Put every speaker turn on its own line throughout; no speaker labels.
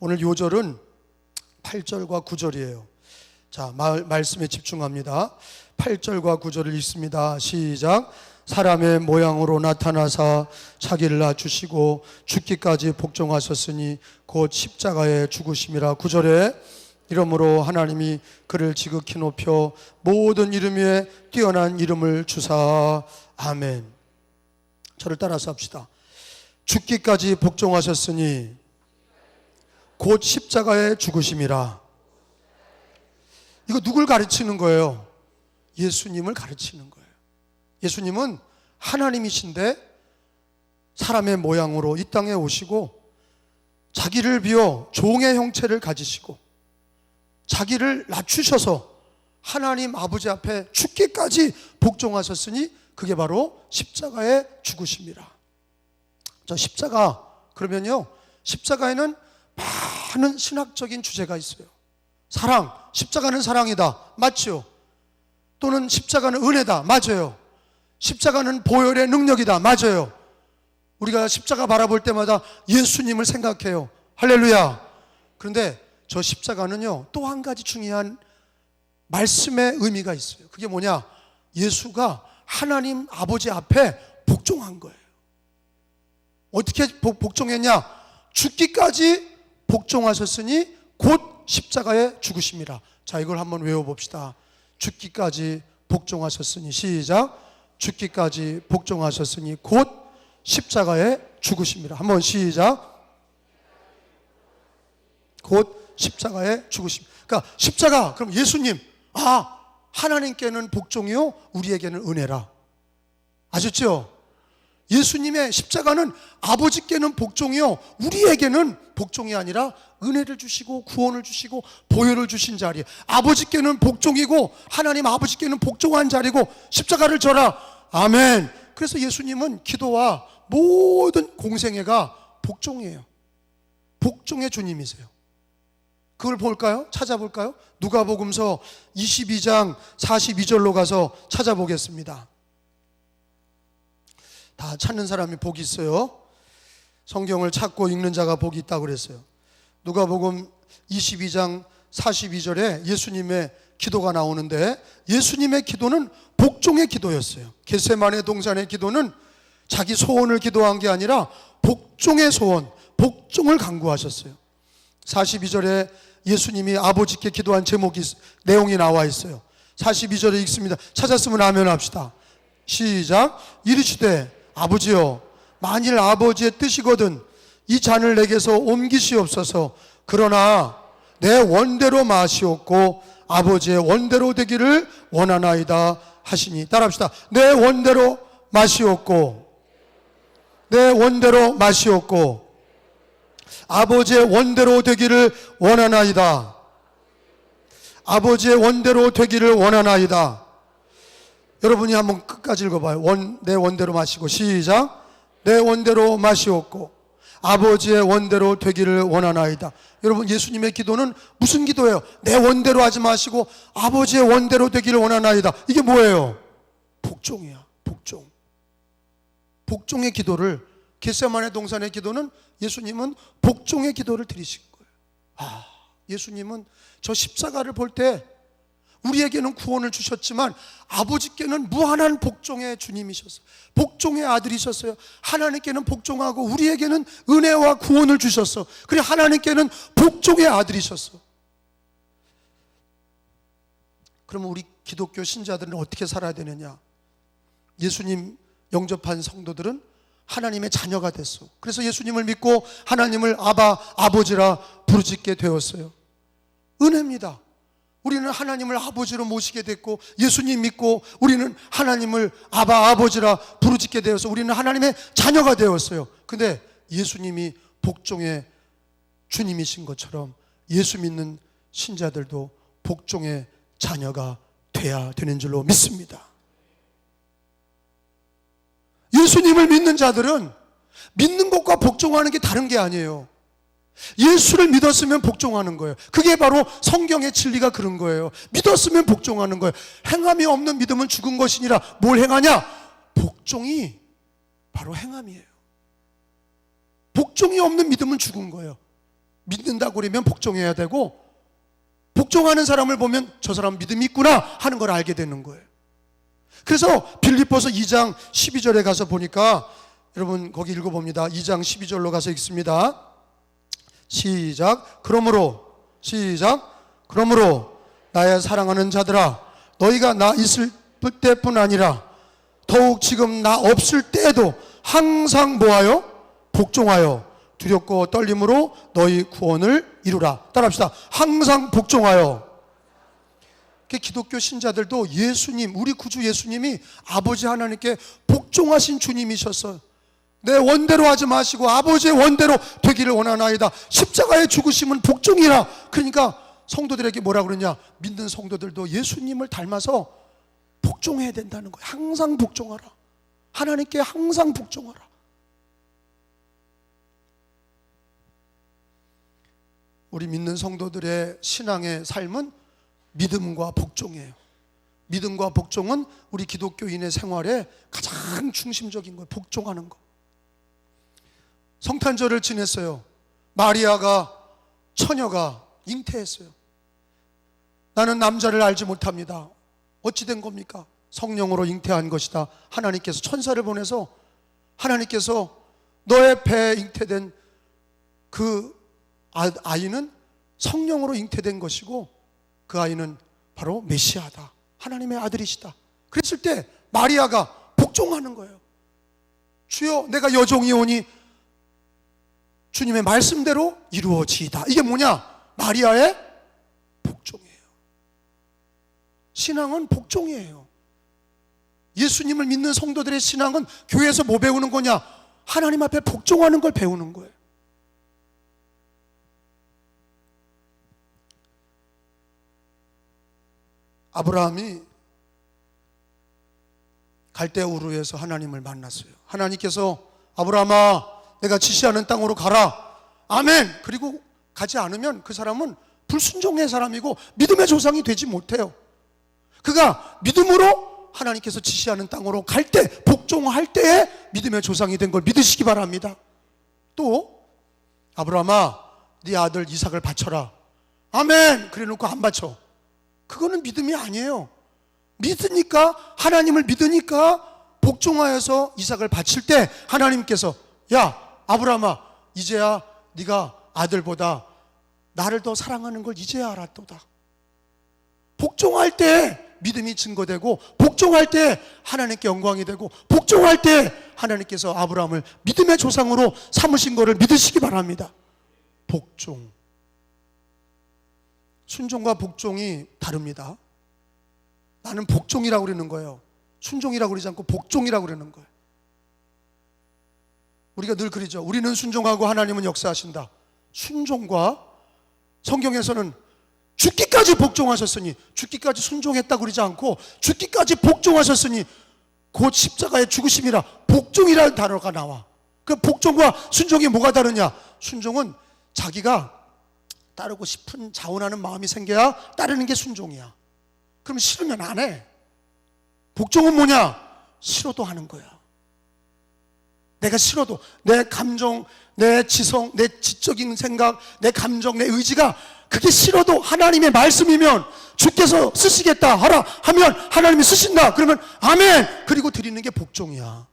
오늘 요절은 8절과 9절이에요. 자, 말씀에 집중합니다. 8절과 9절을 읽습니다. 시작. 사람의 모양으로 나타나사 자기를 낮추시고 죽기까지 복종하셨으니 곧 십자가에 죽으심이라. 9절에 이러므로 하나님이 그를 지극히 높여 모든 이름 위에 뛰어난 이름을 주사. 아멘. 저를 따라서 합시다. 죽기까지 복종하셨으니 곧 십자가에 죽으심이라. 이거 누굴 가르치는 거예요? 예수님을 가르치는 거예요. 예수님은 하나님이신데 사람의 모양으로 이 땅에 오시고 자기를 비워 종의 형체를 가지시고 자기를 낮추셔서 하나님 아버지 앞에 죽기까지 복종하셨으니 그게 바로 십자가에 죽으심이라. 저 십자가 그러면요, 십자가에는 많은 신학적인 주제가 있어요. 사랑, 십자가는 사랑이다, 맞죠? 또는 십자가는 은혜다, 맞아요. 십자가는 보혈의 능력이다, 맞아요. 우리가 십자가 바라볼 때마다 예수님을 생각해요. 할렐루야. 그런데 저 십자가는요, 또 한 가지 중요한 말씀의 의미가 있어요. 그게 뭐냐? 예수가 하나님 아버지 앞에 복종한 거예요. 어떻게 복종했냐? 죽기까지 복종하셨으니 곧 십자가에 죽으심이라. 자, 이걸 한번 외워봅시다. 죽기까지 복종하셨으니, 시작. 죽기까지 복종하셨으니 곧 십자가에 죽으심이라. 한번 시작. 곧 십자가에 죽으심. 그러니까 십자가, 그럼 예수님, 하나님께는 복종이요, 우리에게는 은혜라. 아셨죠? 예수님의 십자가는 아버지께는 복종이요, 우리에게는 복종이 아니라 은혜를 주시고 구원을 주시고 보혈을 주신 자리. 아버지께는 복종이고 하나님 아버지께는 복종한 자리고 십자가를 져라. 아멘. 그래서 예수님은 기도와 모든 공생애가 복종이에요. 복종의 주님이세요. 그걸 볼까요? 찾아볼까요? 누가복음서 22장 42절로 가서 찾아보겠습니다. 다 찾는 사람이 복이 있어요. 성경을 찾고 읽는 자가 복이 있다고 그랬어요. 누가복음 22장 42절에 예수님의 기도가 나오는데, 예수님의 기도는 복종의 기도였어요. 겟세마네 동산의 기도는 자기 소원을 기도한 게 아니라 복종의 소원, 복종을 간구하셨어요. 42절에 예수님이 아버지께 기도한 내용이 나와 있어요. 42절에 읽습니다. 찾았으면 아멘 합시다. 시작. 이르시되 아버지여, 만일 아버지의 뜻이거든 이 잔을 내게서 옮기시옵소서. 그러나 내 원대로 마시옵고 아버지의 원대로 되기를 원하나이다 하시니. 따라합시다. 내 원대로 마시옵고, 내 원대로 마시옵고 아버지의 원대로 되기를 원하나이다. 아버지의 원대로 되기를 원하나이다. 여러분이 한번 끝까지 읽어봐요. 내 원대로 마시고, 시작. 내 원대로 마시옵고 아버지의 원대로 되기를 원하나이다. 여러분, 예수님의 기도는 무슨 기도예요? 내 원대로 하지 마시고 아버지의 원대로 되기를 원하나이다. 이게 뭐예요? 복종이야. 복종. 복종의 기도를, 겟세마네 동산의 기도는 예수님은 복종의 기도를 드리신 거예요. 예수님은 저 십자가를 볼 때 우리에게는 구원을 주셨지만 아버지께는 무한한 복종의 주님이셨어요. 복종의 아들이셨어요. 하나님께는 복종하고 우리에게는 은혜와 구원을 주셨어. 그리고 하나님께는 복종의 아들이셨어. 그러면 우리 기독교 신자들은 어떻게 살아야 되느냐? 예수님 영접한 성도들은 하나님의 자녀가 됐어. 그래서 예수님을 믿고 하나님을 아버지라 부르짖게 되었어요. 은혜입니다. 우리는 하나님을 아버지로 모시게 됐고, 예수님 믿고 우리는 하나님을 아버지라 부르짖게 되어서 우리는 하나님의 자녀가 되었어요. 근데 예수님이 복종의 주님이신 것처럼 예수 믿는 신자들도 복종의 자녀가 돼야 되는 줄로 믿습니다. 예수님을 믿는 자들은 믿는 것과 복종하는 게 다른 게 아니에요. 예수를 믿었으면 복종하는 거예요. 그게 바로 성경의 진리가 그런 거예요. 믿었으면 복종하는 거예요. 행함이 없는 믿음은 죽은 것이니라. 뭘 행하냐? 복종이 바로 행함이에요. 복종이 없는 믿음은 죽은 거예요. 믿는다고 그러면 복종해야 되고, 복종하는 사람을 보면 저 사람 믿음이 있구나 하는 걸 알게 되는 거예요. 그래서 빌립보서 2장 12절에 가서 보니까, 여러분 거기 읽어봅니다. 2장 12절로 가서 읽습니다. 시작. 그러므로 나의 사랑하는 자들아, 너희가 나 있을 때뿐 아니라 더욱 지금 나 없을 때에도 항상 뭐하여? 복종하여 두렵고 떨림으로 너희 구원을 이루라. 따라합시다. 항상 복종하여. 기독교 신자들도 예수님, 우리 구주 예수님이 아버지 하나님께 복종하신 주님이셨어요. 내 원대로 하지 마시고 아버지의 원대로 되기를 원하나이다. 십자가의 죽으심은 복종이라. 그러니까 성도들에게 뭐라 그러냐, 믿는 성도들도 예수님을 닮아서 복종해야 된다는 거예요. 항상 복종하라. 하나님께 항상 복종하라. 우리 믿는 성도들의 신앙의 삶은 믿음과 복종이에요. 믿음과 복종은 우리 기독교인의 생활에 가장 중심적인 거예요. 복종하는 거. 성탄절을 지냈어요. 마리아가, 처녀가 잉태했어요. 나는 남자를 알지 못합니다. 어찌 된 겁니까? 성령으로 잉태한 것이다. 하나님께서 천사를 보내서, 하나님께서 너의 배에 잉태된 그 아이는 성령으로 잉태된 것이고 그 아이는 바로 메시아다. 하나님의 아들이시다. 그랬을 때 마리아가 복종하는 거예요. 주여, 내가 여종이오니 주님의 말씀대로 이루어지이다. 이게 뭐냐? 마리아의 복종이에요. 신앙은 복종이에요. 예수님을 믿는 성도들의 신앙은 교회에서 뭐 배우는 거냐? 하나님 앞에 복종하는 걸 배우는 거예요. 아브라함이 갈대우르에서 하나님을 만났어요. 하나님께서 아브라함아, 내가 지시하는 땅으로 가라. 아멘. 그리고 가지 않으면 그 사람은 불순종의 사람이고 믿음의 조상이 되지 못해요. 그가 믿음으로 하나님께서 지시하는 땅으로 갈 때, 복종할 때에 믿음의 조상이 된 걸 믿으시기 바랍니다. 또 아브라함아, 네 아들 이삭을 바쳐라. 아멘. 그래 놓고 안 바쳐. 그거는 믿음이 아니에요. 믿으니까, 하나님을 믿으니까 복종하여서 이삭을 바칠 때 하나님께서, 야 아브라함아, 이제야 네가 아들보다 나를 더 사랑하는 걸 이제야 알았도다. 복종할 때 믿음이 증거되고, 복종할 때 하나님께 영광이 되고, 복종할 때 하나님께서 아브라함을 믿음의 조상으로 삼으신 것을 믿으시기 바랍니다. 복종. 순종과 복종이 다릅니다. 나는 복종이라고 그러는 거예요. 순종이라고 그러지 않고 복종이라고 그러는 거예요. 우리가 늘 그러죠. 우리는 순종하고 하나님은 역사하신다. 순종과, 성경에서는 죽기까지 복종하셨으니, 죽기까지 순종했다고 그러지 않고 죽기까지 복종하셨으니 곧 십자가의 죽으심이라, 복종이라는 단어가 나와. 그 복종과 순종이 뭐가 다르냐? 순종은 자기가 따르고 싶은 자원하는 마음이 생겨야 따르는 게 순종이야. 그럼 싫으면 안 해. 복종은 뭐냐? 싫어도 하는 거야. 내가 싫어도, 내 감정, 내 지성, 내 지적인 생각, 내 감정, 내 의지가 그게 싫어도 하나님의 말씀이면, 주께서 쓰시겠다 하라 하면 하나님이 쓰신다 그러면 아멘. 그리고 드리는 게 복종이야.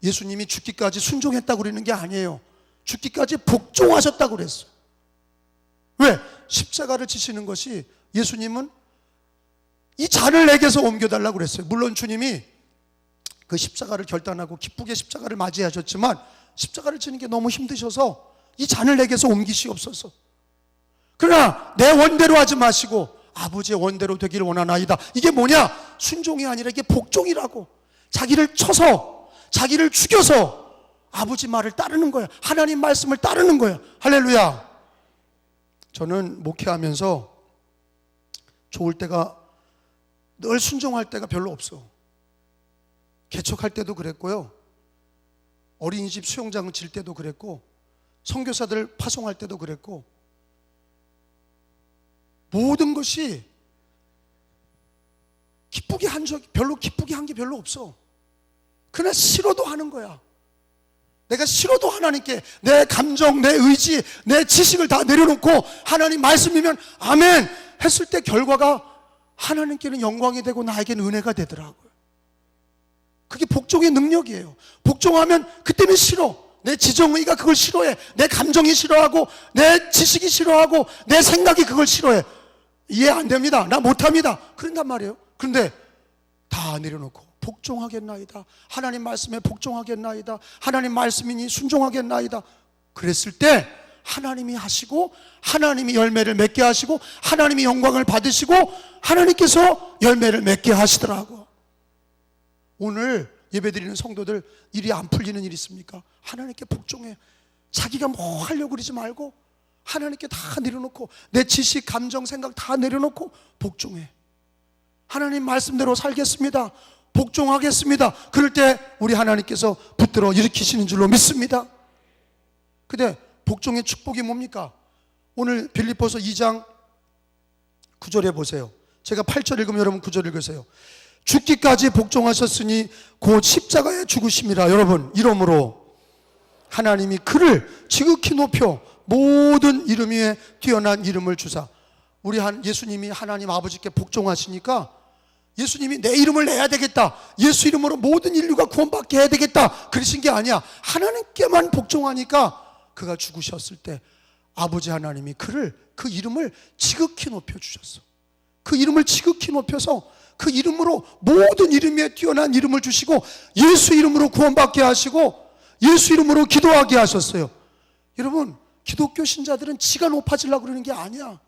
예수님이 죽기까지 순종했다고 그러는 게 아니에요. 죽기까지 복종하셨다고 그랬어요. 왜? 십자가를 지시는 것이, 예수님은 이 잔을 내게서 옮겨달라고 그랬어요. 물론 주님이 그 십자가를 결단하고 기쁘게 십자가를 맞이하셨지만 십자가를 지는 게 너무 힘드셔서 이 잔을 내게서 옮기시옵소서. 그러나 내 원대로 하지 마시고 아버지의 원대로 되기를 원하나이다. 이게 뭐냐? 순종이 아니라 이게 복종이라고. 자기를 쳐서, 자기를 죽여서 아버지 말을 따르는 거야. 하나님 말씀을 따르는 거야. 할렐루야. 저는 목회하면서 좋을 때가, 늘 순종할 때가 별로 없어. 개척할 때도 그랬고요, 어린이집 수영장을 질 때도 그랬고, 선교사들 파송할 때도 그랬고, 모든 것이 기쁘게 한 게 별로 없어. 그러나 싫어도 하는 거야. 내가 싫어도 하나님께 내 감정, 내 의지, 내 지식을 다 내려놓고 하나님 말씀이면 아멘 했을 때 결과가 하나님께는 영광이 되고 나에게는 은혜가 되더라고요. 그게 복종의 능력이에요. 복종하면 그때는 싫어. 내 지정의가 그걸 싫어해. 내 감정이 싫어하고 내 지식이 싫어하고 내 생각이 그걸 싫어해. 이해 안 됩니다. 나 못합니다. 그런단 말이에요. 그런데 다 내려놓고 복종하겠나이다. 하나님 말씀에 복종하겠나이다. 하나님 말씀이니 순종하겠나이다. 그랬을 때 하나님이 하시고 하나님이 열매를 맺게 하시고 하나님이 영광을 받으시고 하나님께서 열매를 맺게 하시더라고. 오늘 예배드리는 성도들 일이 안 풀리는 일 있습니까? 하나님께 복종해. 자기가 뭐 하려고 그러지 말고 하나님께 다 내려놓고 내 지식, 감정, 생각 다 내려놓고 복종해. 하나님 말씀대로 살겠습니다. 복종하겠습니다. 그럴 때 우리 하나님께서 붙들어 일으키시는 줄로 믿습니다. 근데 복종의 축복이 뭡니까? 오늘 빌립보서 2장 9절에 보세요. 제가 8절 읽으면 여러분 9절 읽으세요. 죽기까지 복종하셨으니 곧 십자가에 죽으심이라. 여러분, 이러므로 하나님이 그를 지극히 높여 모든 이름 위에 뛰어난 이름을 주사. 우리 예수님이 하나님 아버지께 복종하시니까 예수님이 내 이름을 내야 되겠다, 예수 이름으로 모든 인류가 구원받게 해야 되겠다 그러신 게 아니야. 하나님께만 복종하니까 그가 죽으셨을 때 아버지 하나님이 그를, 그 이름을 지극히 높여주셨어. 그 이름을 지극히 높여서 그 이름으로 모든 이름 위에 뛰어난 이름을 주시고 예수 이름으로 구원받게 하시고 예수 이름으로 기도하게 하셨어요. 여러분, 기독교 신자들은 지가 높아지려고 그러는 게 아니야.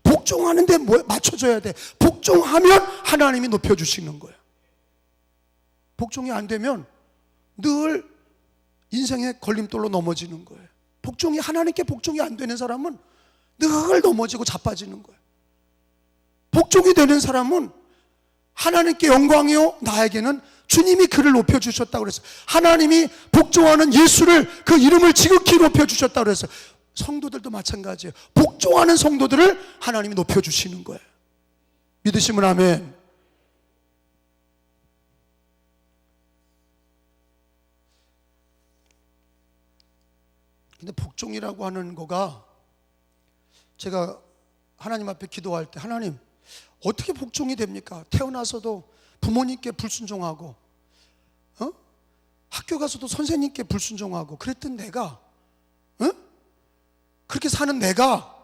복종하는데 맞춰줘야 돼. 복종하면 하나님이 높여주시는 거야. 복종이 안 되면 늘 인생의 걸림돌로 넘어지는 거예요. 하나님께 복종이 안 되는 사람은 늘 넘어지고 자빠지는 거예요. 복종이 되는 사람은 하나님께 영광이요 나에게는 주님이 그를 높여주셨다고 그랬어요. 하나님이 복종하는 예수를, 그 이름을 지극히 높여주셨다고 그랬어요. 성도들도 마찬가지예요. 복종하는 성도들을 하나님이 높여주시는 거예요. 믿으시면 아멘. 근데 복종이라고 하는 거가, 제가 하나님 앞에 기도할 때 하나님 어떻게 복종이 됩니까? 태어나서도 부모님께 불순종하고 학교 가서도 선생님께 불순종하고 그랬던 내가, 그렇게 사는 내가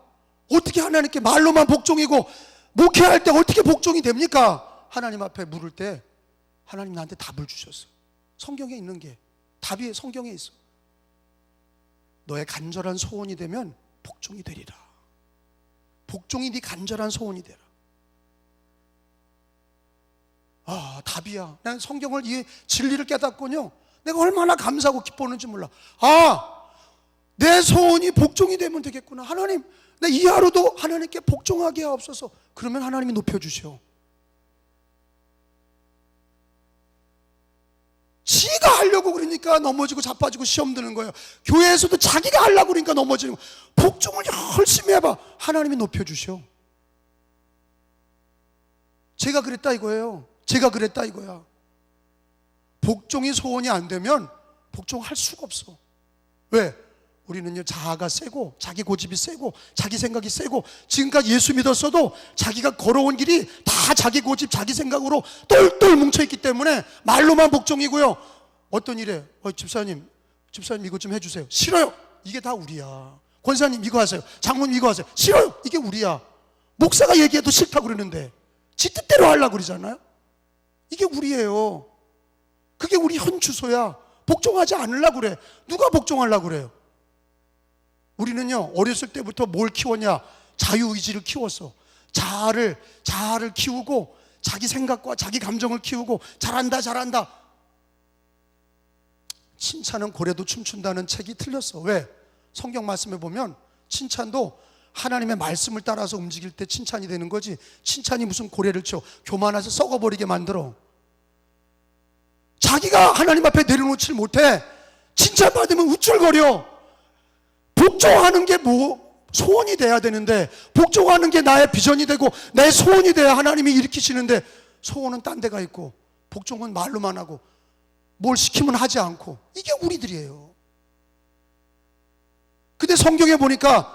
어떻게 하나님께 말로만 복종이고 목회할 때 어떻게 복종이 됩니까? 하나님 앞에 물을 때 하나님 나한테 답을 주셨어. 성경에 있는 게 답이 성경에 있어. 너의 간절한 소원이 되면 복종이 되리라. 복종이 네 간절한 소원이 되라. 아, 답이야. 난 성경을, 이 진리를 깨닫군요. 내가 얼마나 감사하고 기뻐하는지 몰라. 아, 내 소원이 복종이 되면 되겠구나. 하나님, 내 이 하루도 하나님께 복종하게 하옵소서. 그러면 하나님이 높여주셔. 지가 하려고 그러니까 넘어지고 자빠지고 시험 드는 거예요. 교회에서도 자기가 하려고 그러니까 넘어지는 거예요. 복종을 열심히 해봐. 하나님이 높여주셔. 제가 그랬다 이거예요. 제가 그랬다 이거야. 복종이 소원이 안 되면 복종할 수가 없어. 왜? 우리는요, 자아가 세고 자기 고집이 세고 자기 생각이 세고, 지금까지 예수 믿었어도 자기가 걸어온 길이 다 자기 고집, 자기 생각으로 똘똘 뭉쳐있기 때문에 말로만 복종이고요. 어떤 일에 집사님 이거 좀 해주세요. 싫어요. 이게 다 우리야. 권사님 이거 하세요. 장모님 이거 하세요. 싫어요. 이게 우리야. 목사가 얘기해도 싫다고 그러는데 지 뜻대로 하려고 그러잖아요. 이게 우리예요. 그게 우리 현 주소야. 복종하지 않으려고 그래. 누가 복종하려고 그래요? 우리는요, 어렸을 때부터 뭘 키웠냐? 자유의지를 키웠어. 자아를 키우고 자기 생각과 자기 감정을 키우고 잘한다. 칭찬은 고래도 춤춘다는 책이 틀렸어. 왜? 성경 말씀에 보면 칭찬도 하나님의 말씀을 따라서 움직일 때 칭찬이 되는 거지, 칭찬이 무슨 고래를 쳐 교만해서 썩어버리게 만들어. 자기가 하나님 앞에 내려놓질 못해. 칭찬받으면 우쭐거려. 복종하는 게 소원이 돼야 되는데, 복종하는 게 나의 비전이 되고 내 소원이 돼야 하나님이 일으키시는데, 소원은 딴 데가 있고 복종은 말로만 하고 뭘 시키면 하지 않고, 이게 우리들이에요. 근데 성경에 보니까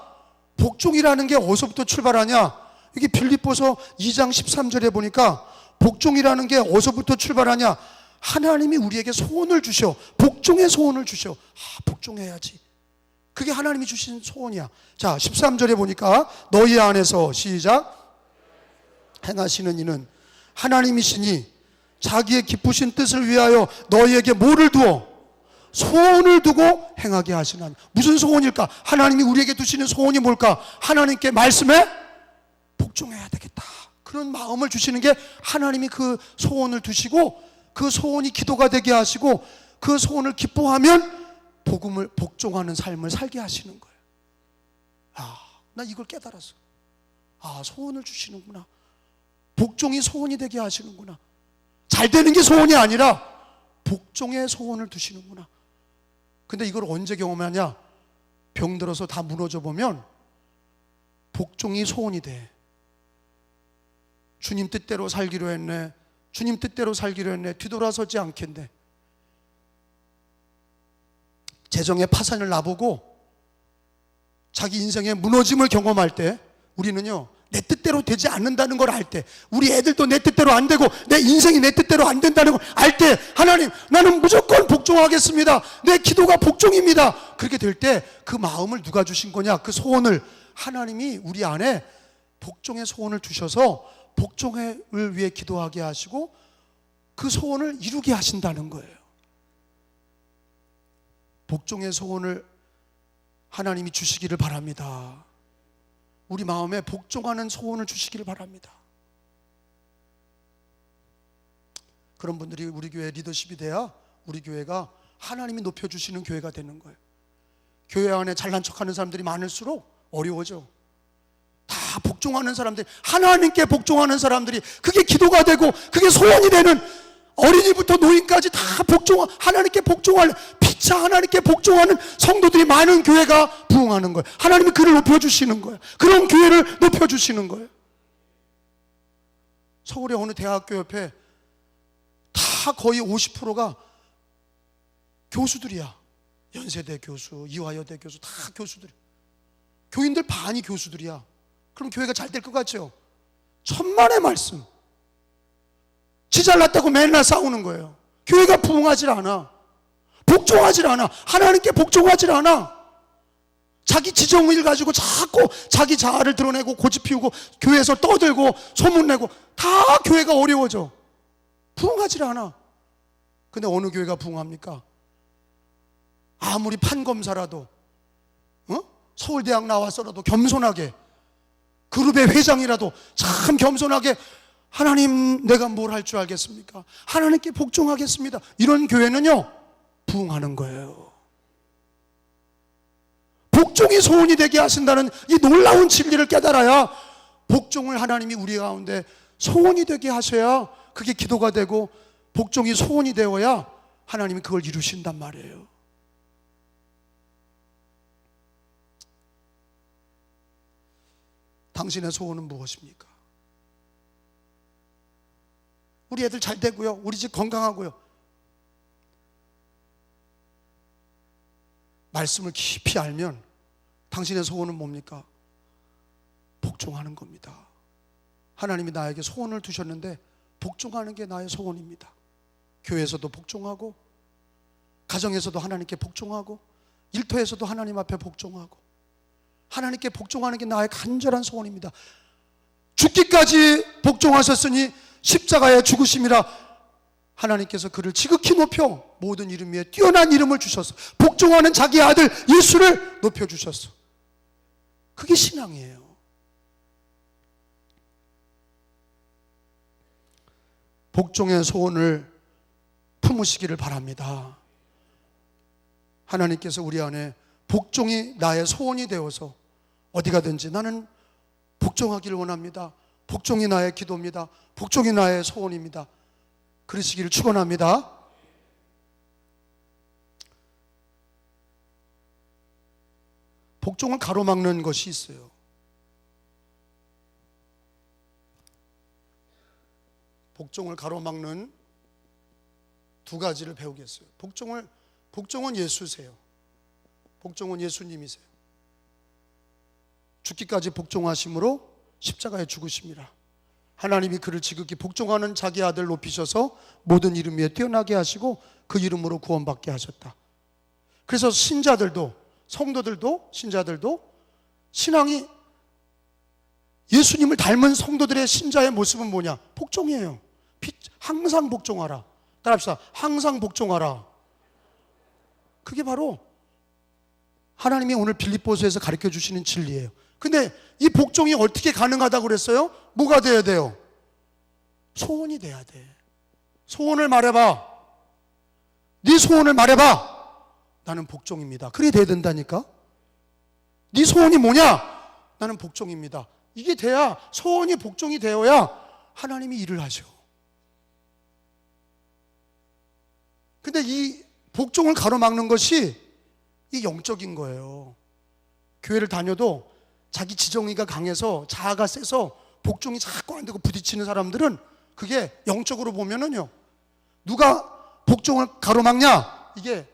복종이라는 게 어디서부터 출발하냐? 이게 빌립보서 2장 13절에 보니까 복종이라는 게 어디서부터 출발하냐? 하나님이 우리에게 소원을 주셔. 복종의 소원을 주셔. 복종해야지. 그게 하나님이 주신 소원이야. 자, 13절에 보니까 너희 안에서 시작. 행하시는 이는 하나님이시니 자기의 기쁘신 뜻을 위하여 너희에게 뭐를 두어? 소원을 두고 행하게 하시나니. 무슨 소원일까? 하나님이 우리에게 두시는 소원이 뭘까? 하나님께 말씀에 복종해야 되겠다. 그런 마음을 주시는 게 하나님이 그 소원을 두시고 그 소원이 기도가 되게 하시고 그 소원을 기뻐하면 복음을 복종하는 삶을 살게 하시는 거예요. 나 이걸 깨달았어. 소원을 주시는구나. 복종이 소원이 되게 하시는구나. 잘 되는 게 소원이 아니라 복종의 소원을 두시는구나. 근데 이걸 언제 경험하냐? 병들어서 다 무너져 보면 복종이 소원이 돼. 주님 뜻대로 살기로 했네. 주님 뜻대로 살기로 했네. 뒤돌아서지 않겠네. 재정의 파산을 나보고 자기 인생의 무너짐을 경험할 때 우리는요, 내 뜻대로 되지 않는다는 걸 알 때, 우리 애들도 내 뜻대로 안 되고 내 인생이 내 뜻대로 안 된다는 걸 알 때, 하나님, 나는 무조건 복종하겠습니다. 내 기도가 복종입니다. 그렇게 될 때 그 마음을 누가 주신 거냐? 그 소원을 하나님이 우리 안에 복종의 소원을 주셔서 복종을 위해 기도하게 하시고 그 소원을 이루게 하신다는 거예요. 복종의 소원을 하나님이 주시기를 바랍니다. 우리 마음에 복종하는 소원을 주시기를 바랍니다. 그런 분들이 우리 교회 리더십이 돼야 우리 교회가 하나님이 높여주시는 교회가 되는 거예요. 교회 안에 잘난 척하는 사람들이 많을수록 어려워져. 다 복종하는 사람들, 하나님께 복종하는 사람들이 그게 기도가 되고 그게 소원이 되는, 어린이부터 노인까지 다 하나님께 복종할, 피차 하나님께 복종하는 성도들이 많은 교회가 부흥하는 거예요. 하나님이 그를 높여주시는 거예요. 그런 교회를 높여주시는 거예요. 서울의 어느 대학교 옆에 다 거의 50%가 교수들이야. 연세대 교수, 이화여대 교수, 다 교수들. 교인들 반이 교수들이야. 그럼 교회가 잘 될 것 같죠? 천만의 말씀. 지 잘났다고 맨날 싸우는 거예요. 교회가 부흥하질 않아. 복종하질 않아. 하나님께 복종하질 않아. 자기 지정의를 가지고 자꾸 자기 자아를 드러내고 고집 피우고 교회에서 떠들고 소문내고 다 교회가 어려워져. 부흥하질 않아. 근데 어느 교회가 부흥합니까? 아무리 판검사라도 서울대학 나왔어라도 겸손하게, 그룹의 회장이라도 참 겸손하게, 하나님 내가 뭘 할 줄 알겠습니까? 하나님께 복종하겠습니다. 이런 교회는요, 부흥하는 거예요. 복종이 소원이 되게 하신다는 이 놀라운 진리를 깨달아야 복종을 하나님이 우리 가운데 소원이 되게 하셔야 그게 기도가 되고 복종이 소원이 되어야 하나님이 그걸 이루신단 말이에요. 당신의 소원은 무엇입니까? 우리 애들 잘 되고요. 우리 집 건강하고요. 말씀을 깊이 알면 당신의 소원은 뭡니까? 복종하는 겁니다. 하나님이 나에게 소원을 두셨는데 복종하는 게 나의 소원입니다. 교회에서도 복종하고, 가정에서도 하나님께 복종하고, 일터에서도 하나님 앞에 복종하고, 하나님께 복종하는 게 나의 간절한 소원입니다. 죽기까지 복종하셨으니 십자가의 죽으심이라 하나님께서 그를 지극히 높여 모든 이름 위에 뛰어난 이름을 주셨어. 복종하는 자기 아들 예수를 높여주셨어. 그게 신앙이에요. 복종의 소원을 품으시기를 바랍니다. 하나님께서 우리 안에 복종이 나의 소원이 되어서 어디 가든지 나는 복종하기를 원합니다. 복종이 나의 기도입니다. 복종이 나의 소원입니다. 그러시기를 축원합니다. 복종을 가로막는 것이 있어요. 복종을 가로막는 두 가지를 배우겠어요. 복종은 예수세요. 복종은 예수님이세요. 죽기까지 복종하심으로 십자가에 죽으십니다. 하나님이 그를 지극히 복종하는 자기 아들 높이셔서 모든 이름 위에 뛰어나게 하시고 그 이름으로 구원받게 하셨다. 그래서 신자들도, 성도들도, 신자들도 신앙이 예수님을 닮은 성도들의 신자의 모습은 뭐냐? 복종이에요. 항상 복종하라. 따라합시다. 항상 복종하라. 그게 바로 하나님이 오늘 빌립보서에서 가르쳐 주시는 진리예요. 근데 이 복종이 어떻게 가능하다고 그랬어요? 뭐가 돼야 돼요? 소원이 돼야 돼. 소원을 말해봐. 네 소원을 말해봐. 나는 복종입니다. 그래 돼야 된다니까. 네 소원이 뭐냐? 나는 복종입니다. 이게 돼야, 소원이 복종이 되어야 하나님이 일을 하셔. 근데 이 복종을 가로막는 것이 이 영적인 거예요. 교회를 다녀도 자기 지정의가 강해서 자아가 세서 복종이 자꾸 안 되고 부딪히는 사람들은 그게 영적으로 보면은요, 누가 복종을 가로막냐? 이게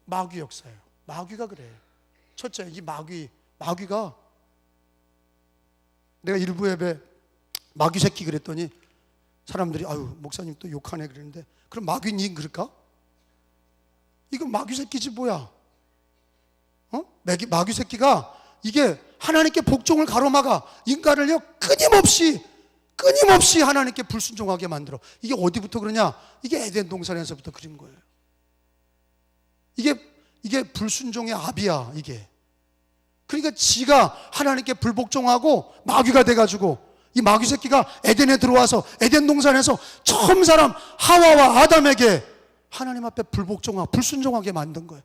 마귀 역사예요. 마귀가 그래. 첫째, 이 마귀가, 내가 일부 예배 마귀 새끼 그랬더니 사람들이 아유 목사님 또 욕하네 그러는데, 그럼 마귀니 그럴까? 이거 마귀 새끼지 뭐야? 마귀 새끼가 이게 하나님께 복종을 가로막아 인간을요 끊임없이 하나님께 불순종하게 만들어. 이게 어디부터 그러냐? 이게 에덴 동산에서부터 그린 거예요. 이게 불순종의 압이야. 이게 그러니까 지가 하나님께 불복종하고 마귀가 돼가지고, 이 마귀 새끼가 에덴에 들어와서 에덴 동산에서 처음 사람 하와와 아담에게 하나님 앞에 불순종하게 만든 거예요.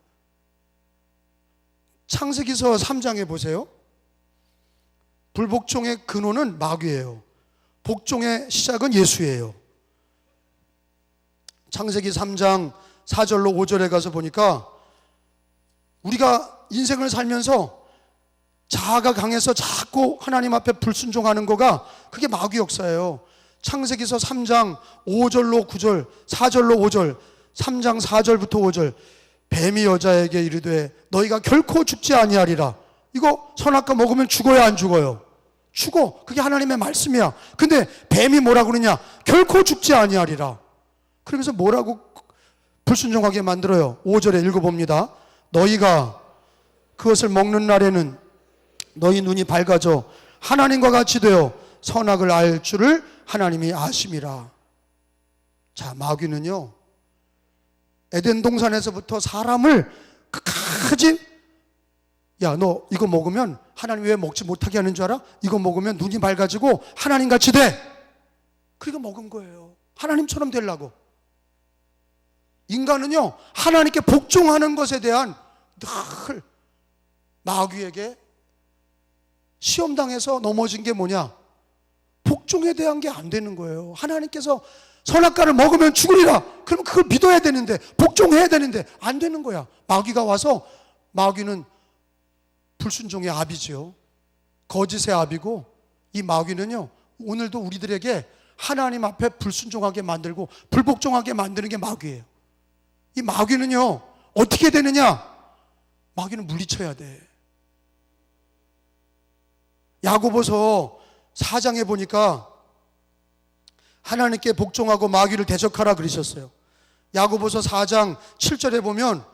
창세기서 3장에 보세요. 불복종의 근원은 마귀예요. 복종의 시작은 예수예요. 창세기 3장 4절로 5절에 가서 보니까 우리가 인생을 살면서 자아가 강해서 자꾸 하나님 앞에 불순종하는 거가 그게 마귀 역사예요. 창세기서 3장 5절로 9절, 4절로 5절, 3장 4절부터 5절. 뱀이 여자에게 이르되 너희가 결코 죽지 아니하리라. 이거 선악과 먹으면 죽어야 안 죽어요? 죽어. 그게 하나님의 말씀이야. 근데 뱀이 뭐라고 그러냐? 결코 죽지 아니하리라. 그러면서 뭐라고 불순종하게 만들어요? 5절에 읽어봅니다. 너희가 그것을 먹는 날에는 너희 눈이 밝아져 하나님과 같이 되어 선악을 알 줄을 하나님이 아심이라. 자, 마귀는요, 에덴 동산에서부터 사람을 끝까지, 야, 너 이거 먹으면 하나님 왜 먹지 못하게 하는 줄 알아? 이거 먹으면 눈이 밝아지고 하나님 같이 돼. 그러니까 먹은 거예요. 하나님처럼 되려고. 인간은요, 하나님께 복종하는 것에 대한 늘 마귀에게 시험당해서 넘어진 게 뭐냐? 복종에 대한 게 안 되는 거예요. 하나님께서 선악과를 먹으면 죽으리라. 그럼 그걸 믿어야 되는데, 복종해야 되는데 안 되는 거야. 마귀가 와서, 마귀는 불순종의 압이지요. 거짓의 압이고, 이 마귀는요, 오늘도 우리들에게 하나님 앞에 불순종하게 만들고 불복종하게 만드는 게 마귀예요. 이 마귀는요, 어떻게 되느냐? 마귀는 물리쳐야 돼. 야고보서 4장에 보니까 하나님께 복종하고 마귀를 대적하라 그러셨어요. 야고보서 4장 7절에 보면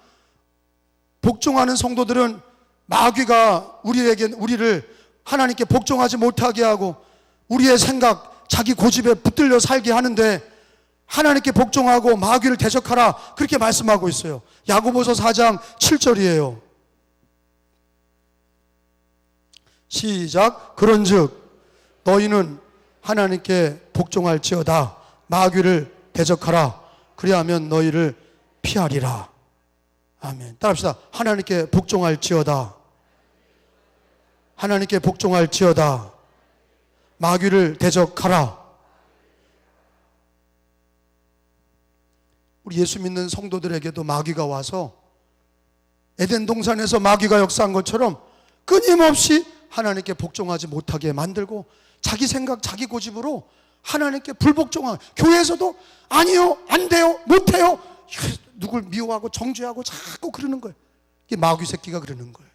복종하는 성도들은 마귀가 우리를 하나님께 복종하지 못하게 하고 우리의 생각, 자기 고집에 붙들려 살게 하는데 하나님께 복종하고 마귀를 대적하라 그렇게 말씀하고 있어요. 야고보서 4장 7절이에요. 시작. 그런즉 너희는 하나님께 복종할지어다 마귀를 대적하라 그리하면 너희를 피하리라. 아멘. 따라합시다. 하나님께 복종할지어다. 하나님께 복종할지어다. 마귀를 대적하라. 우리 예수 믿는 성도들에게도 마귀가 와서 에덴 동산에서 마귀가 역사한 것처럼 끊임없이 하나님께 복종하지 못하게 만들고 자기 생각, 자기 고집으로 하나님께 불복종하고, 교회에서도 아니요, 안 돼요, 못 해요, 누굴 미워하고 정죄하고 자꾸 그러는 거예요. 이게 마귀 새끼가 그러는 거예요.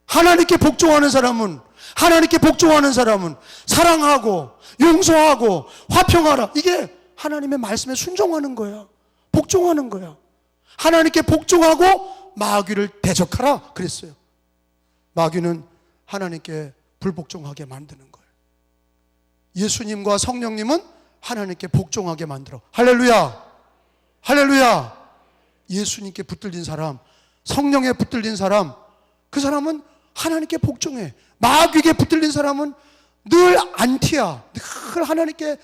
하나님께 복종하는 사람은 사랑하고 용서하고 화평하라. 이게 하나님의 말씀에 순종하는 거야. 복종하는 거야. 하나님께 복종하고 마귀를 대적하라 그랬어요. 마귀는 하나님께 불복종하게 만드는 거예요. 예수님과 성령님은 하나님께 복종하게 만들어. 할렐루야. 할렐루야. 예수님께 붙들린 사람, 성령에 붙들린 사람, 그 사람은 하나님께 복종해. 마귀에게 붙들린 사람은 늘 안티야. 늘 하나님께,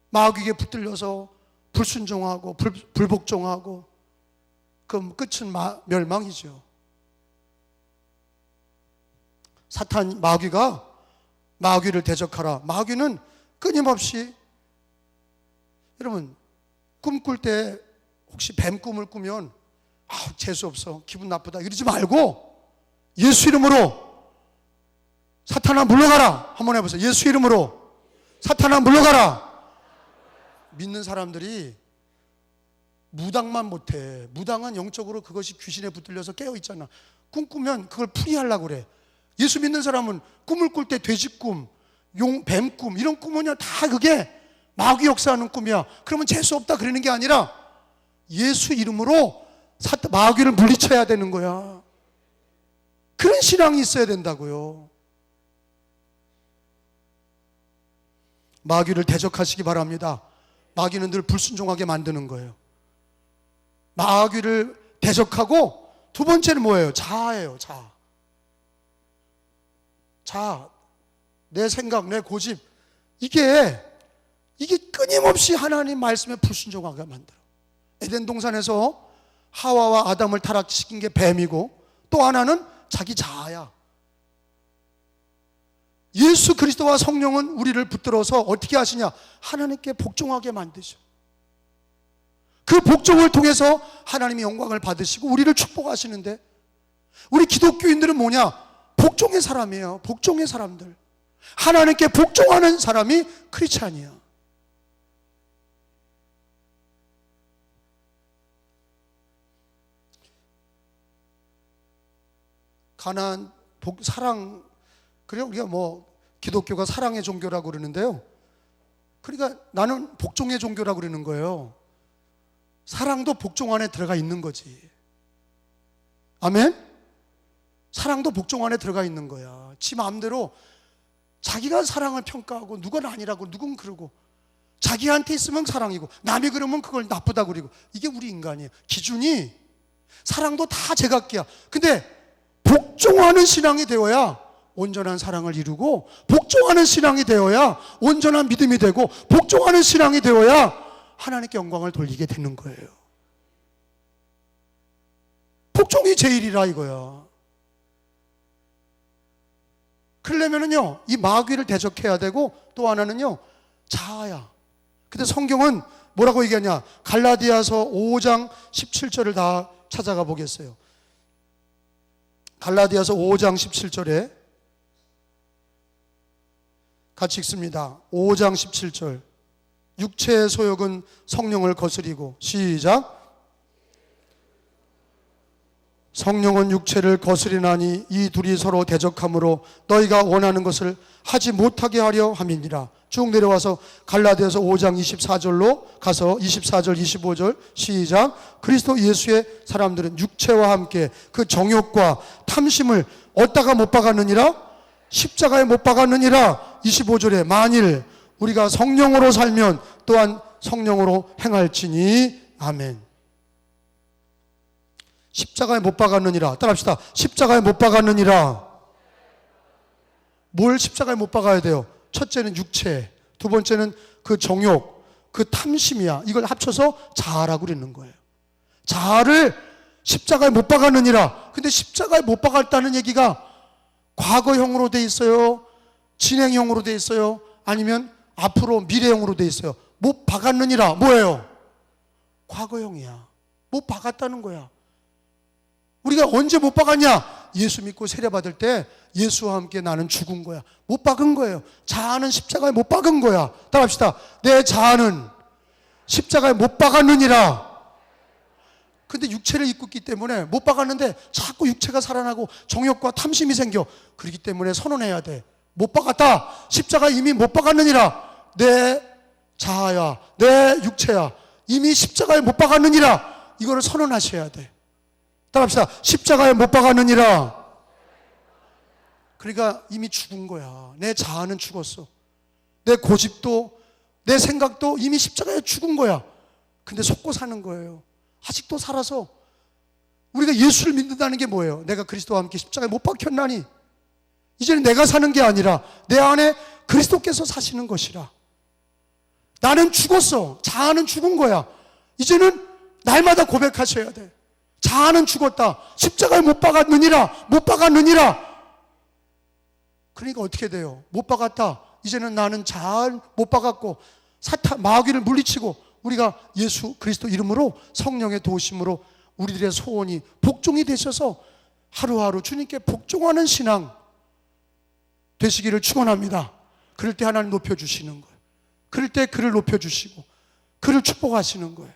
마귀에게 붙들려서 불순종하고 불복종하고, 그럼 끝은 멸망이죠. 사탄, 마귀가 마귀를 대적하라. 마귀는 끊임없이, 여러분 꿈꿀 때 혹시 뱀 꿈을 꾸면 재수없어, 기분 나쁘다 이러지 말고 예수 이름으로 사탄아 물러가라 한번 해보세요. 예수 이름으로 사탄아 물러가라. 믿는 사람들이 무당만 못해. 무당은 영적으로 그것이 귀신에 붙들려서 깨어있잖아. 꿈꾸면 그걸 풀이하려고 그래. 예수 믿는 사람은 꿈을 꿀 때 돼지꿈, 뱀꿈 이런 꿈은요 다 그게 마귀 역사하는 꿈이야. 그러면 재수없다 그러는 게 아니라 예수 이름으로 마귀를 물리쳐야 되는 거야. 그런 신앙이 있어야 된다고요. 마귀를 대적하시기 바랍니다. 마귀는 늘 불순종하게 만드는 거예요. 마귀를 대적하고 두 번째는 뭐예요? 자아예요. 자아. 내 생각, 내 고집. 이게 끊임없이 하나님 말씀에 불순종하게 만들어. 에덴 동산에서 하와와 아담을 타락시킨 게 뱀이고, 또 하나는 자기 자아야. 예수 그리스도와 성령은 우리를 붙들어서 어떻게 하시냐? 하나님께 복종하게 만드셔. 그 복종을 통해서 하나님의 영광을 받으시고 우리를 축복하시는데, 우리 기독교인들은 뭐냐? 복종의 사람이에요. 복종의 사람들. 하나님께 복종하는 사람이 크리스찬이야. 가난, 사랑, 그래요. 우리가 기독교가 사랑의 종교라고 그러는데요. 그러니까 나는 복종의 종교라고 그러는 거예요. 사랑도 복종 안에 들어가 있는 거지. 아멘? 사랑도 복종 안에 들어가 있는 거야. 지 마음대로 자기가 사랑을 평가하고 누군 아니라고, 누군 그러고, 자기한테 있으면 사랑이고 남이 그러면 그걸 나쁘다고 그러고, 이게 우리 인간이에요. 기준이 사랑도 다 제각기야. 근데 복종하는 신앙이 되어야 온전한 사랑을 이루고, 복종하는 신앙이 되어야 온전한 믿음이 되고, 복종하는 신앙이 되어야 하나님께 영광을 돌리게 되는 거예요. 복종이 제일이라 이거야. 그러려면은요, 이 마귀를 대적해야 되고, 또 하나는요, 자아야. 근데 성경은 뭐라고 얘기하냐? 갈라디아서 5장 17절을 다 찾아가 보겠어요. 갈라디아서 5장 17절에 같이 읽습니다. 5장 17절. 육체의 소욕은 성령을 거스리고, 시작. 성령은 육체를 거스리나니 이 둘이 서로 대적함으로 너희가 원하는 것을 하지 못하게 하려 함이니라. 쭉 내려와서 갈라디아서 5장 24절로 가서 24절 25절 시작. 그리스도 예수의 사람들은 육체와 함께 그 정욕과 탐심을 얻다가 못 박았느니라. 십자가에 못 박았느니라. 25절에 만일 우리가 성령으로 살면 또한 성령으로 행할지니. 아멘. 십자가에 못 박았느니라. 따라합시다. 십자가에 못 박았느니라. 뭘 십자가에 못 박아야 돼요? 첫째는 육체, 두 번째는 그 정욕, 그 탐심이야. 이걸 합쳐서 자아라고 그러는 거예요. 자아를 십자가에 못 박았느니라. 근데 십자가에 못 박았다는 얘기가 과거형으로 돼 있어요? 진행형으로 돼 있어요? 아니면 앞으로 미래형으로 돼 있어요? 못 박았느니라. 뭐예요? 과거형이야. 못 박았다는 거야. 우리가 언제 못 박았냐? 예수 믿고 세례받을 때 예수와 함께 나는 죽은 거야. 못 박은 거예요. 자아는 십자가에 못 박은 거야. 따라합시다. 내 자아는 십자가에 못 박았느니라. 근데 육체를 입고 있기 때문에 못 박았는데 자꾸 육체가 살아나고 정욕과 탐심이 생겨. 그렇기 때문에 선언해야 돼. 못 박았다. 십자가 이미 못 박았느니라. 내 자아야, 내 육체야, 이미 십자가에 못 박았느니라. 이거를 선언하셔야 돼. 따라합시다. 십자가에 못 박았느니라. 그러니까 이미 죽은 거야. 내 자아는 죽었어. 내 고집도 내 생각도 이미 십자가에 죽은 거야. 근데 속고 사는 거예요. 아직도 살아서. 우리가 예수를 믿는다는 게 뭐예요? 내가 그리스도와 함께 십자가에 못 박혔나니 이제는 내가 사는 게 아니라 내 안에 그리스도께서 사시는 것이라. 나는 죽었어. 자아는 죽은 거야. 이제는 날마다 고백하셔야 돼. 자아는 죽었다. 십자가에 못 박았느니라. 못 박았느니라. 그러니까 어떻게 돼요? 못 박았다. 이제는 나는 자아를 못 박았고 사탄 마귀를 물리치고 우리가 예수 그리스도 이름으로 성령의 도우심으로 우리들의 소원이 복종이 되셔서 하루하루 주님께 복종하는 신앙 되시기를 축원합니다. 그럴 때 하나님 높여주시는 거예요. 그럴 때 그를 높여주시고 그를 축복하시는 거예요.